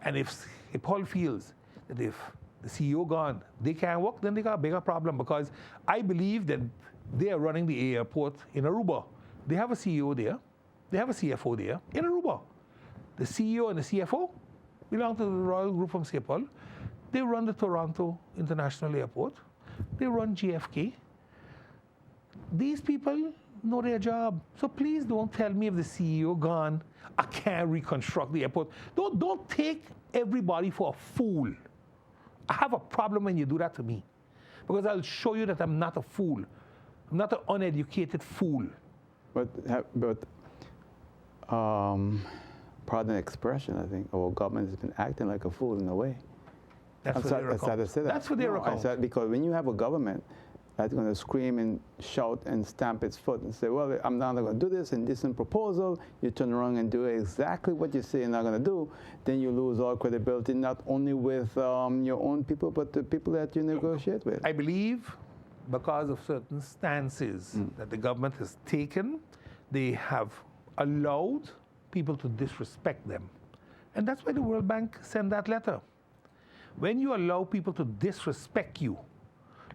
And if Schiphol feels that if the CEO gone, they can't work, then they got a bigger problem, because I believe that they are running the airport in Aruba. They have a CEO there. They have a CFO there in Aruba. The CEO and the CFO belong to the Royal Group from Schiphol. They run the Toronto International Airport. They run JFK. These people know their job. So please don't tell me if the CEO gone, I can't reconstruct the airport. Don't take everybody for a fool. I have a problem when you do that to me, because I'll show you that I'm not a fool. I'm not an uneducated fool. But pardon the expression, I think our government has been acting like a fool in a way. That's for their account. That's for their account. I said, because when you have a government that's going to scream and shout and stamp its foot and say, well, I'm not going to do this and this in proposal, you turn around and do exactly what you say you're not going to do, then you lose all credibility, not only with your own people, but the people that you negotiate with. I believe because of certain stances that the government has taken, they have allowed people to disrespect them. And that's why the World Bank sent that letter. When you allow people to disrespect you,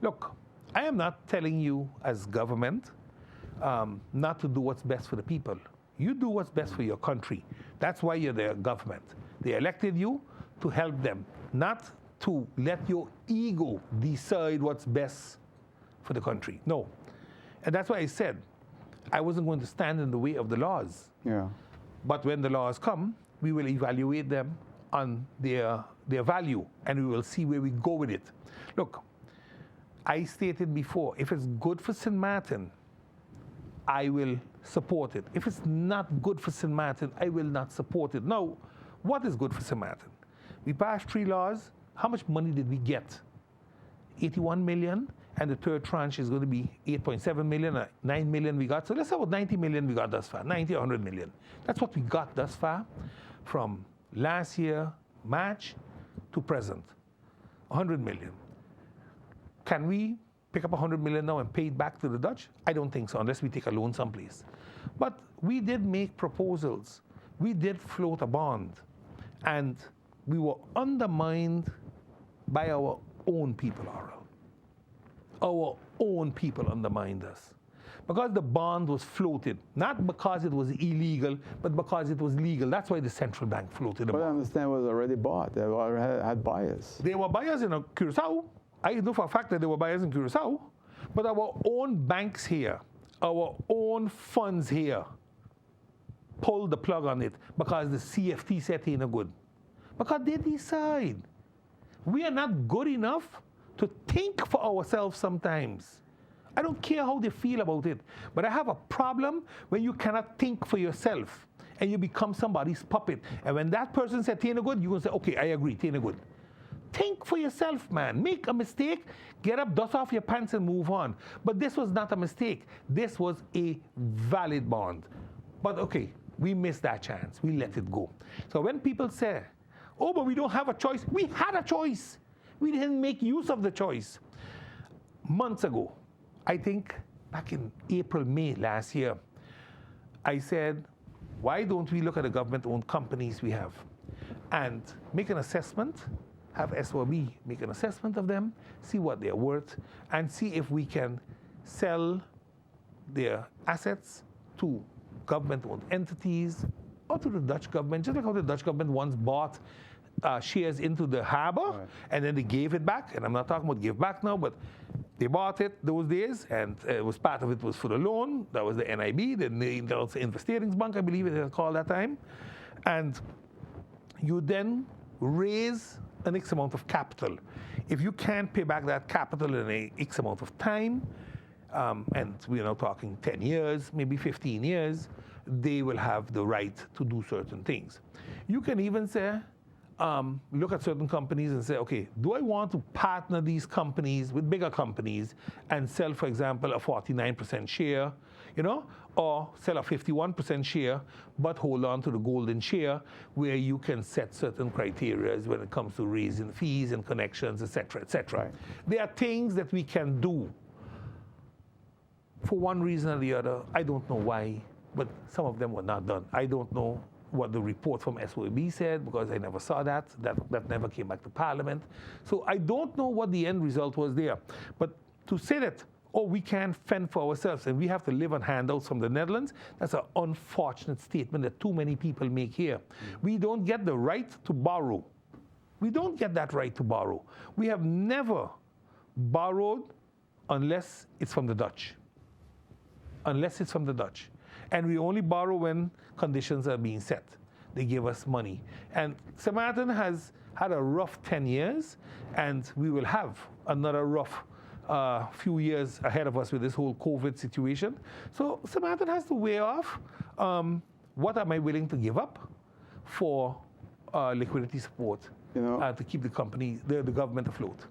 look, I am not telling you as government not to do what's best for the people. You do what's best for your country. That's why you're their government. They elected you to help them, not to let your ego decide what's best for the country. No. And that's why I said I wasn't going to stand in the way of the laws. Yeah. But when the laws come, we will evaluate them on their value, and we will see where we go with it. Look, I stated before, if it's good for St. Martin, I will support it. If it's not good for St. Martin, I will not support it. Now, what is good for St. Martin? We passed 3 laws. How much money did we get? 81 million, and the third tranche is going to be 8.7 million, 9 million we got. So let's say about 90 million we got thus far, 90 or 100 million. That's what we got thus far from last year, March, to present, 100 million. Can we pick up 100 million now and pay it back to the Dutch? I don't think so, unless we take a loan someplace. But we did make proposals. We did float a bond. And we were undermined by our own people, Oral. Our own people undermined us. Because the bond was floated, not because it was illegal, but because it was legal. That's why the central bank floated the bond. But I understand it was already bought. They already had buyers. There were buyers in Curacao. I know for a fact that there were buyers in Curacao. But our own banks here, our own funds here, pulled the plug on it because the CFT said ain't no good. Because they decide. We are not good enough to think for ourselves sometimes. I don't care how they feel about it, but I have a problem when you cannot think for yourself and you become somebody's puppet. And when that person said, "Tain't good," you're going to say, "Okay, I agree, tain't good." Think for yourself, man. Make a mistake, get up, dust off your pants, and move on. But this was not a mistake. This was a valid bond. But okay, we missed that chance. We let it go. So when people say, "Oh, but we don't have a choice," we had a choice. We didn't make use of the choice. Months ago, I think back in April, May last year, I said, why don't we look at the government-owned companies we have and make an assessment, have SOB make an assessment of them, see what they're worth, and see if we can sell their assets to government-owned entities or to the Dutch government, just like how the Dutch government once bought shares into the harbor, right, and then they gave it back. And I'm not talking about give back now, but they bought it those days, and it was part of it was for the loan. That was the NIB, the Nederlandse Investeringsbank, I believe it was called that time. And you then raise an X amount of capital. If you can't pay back that capital in a X amount of time, and we're now talking 10 years, maybe 15 years, they will have the right to do certain things. You can even say, look at certain companies and say, okay, do I want to partner these companies with bigger companies and sell, for example, a 49% share, or sell a 51% share, but hold on to the golden share where you can set certain criteria when it comes to raising fees and connections, et cetera, et cetera. Right. There are things that we can do for one reason or the other. I don't know why, but some of them were not done. I don't know what the report from SOAB said, because I never saw that. That never came back to Parliament. So I don't know what the end result was there. But to say that, oh, we can't fend for ourselves and we have to live on handouts from the Netherlands, that's an unfortunate statement that too many people make here. We don't get the right to borrow. We don't get that right to borrow. We have never borrowed unless it's from the Dutch. Unless it's from the Dutch. And we only borrow when conditions are being set. They give us money. And St. Maarten has had a rough 10 years, and we will have another rough few years ahead of us with this whole COVID situation. So St. Maarten has to weigh off what am I willing to give up for liquidity support to keep the government afloat.